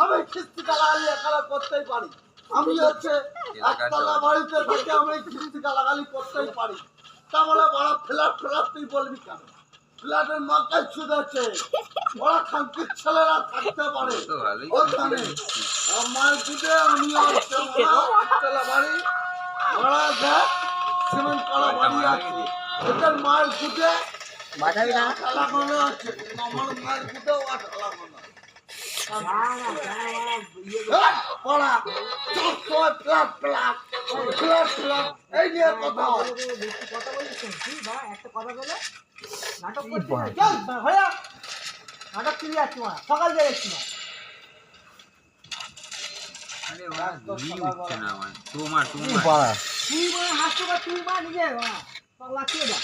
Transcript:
আমি কিস্তি গালাগালি একালা করতেই পারি। আমি হচ্ছে একতলা বাড়িতে থেকে আমি কিস্তি গালাগালি করতেই পারি। তা বলে বড় ফ্ল্যাট তুই বলবি কেন? ফ্ল্যাটের মাথায় সুদ আছে, বড় খানকির ছেলেরা থাকতে পারে ওখানে। আমার দিকে আমি হচ্ছে একতলা বাড়ি, ভাড়া দেখ সিমেন্ট করা বাড়ি আছে। ওদের মায়ের দুধে আঠালা মনে আছে, আমার মায়ের দুধেও আঠালা মনে আছে। এই নিয়ে কথা নাটক কিনে যাচ্ছি মা, সকাল দিয়ে যাচ্ছি মা। তুই মা হাসতে পার, তুই মা নিজে পাগলা কে যা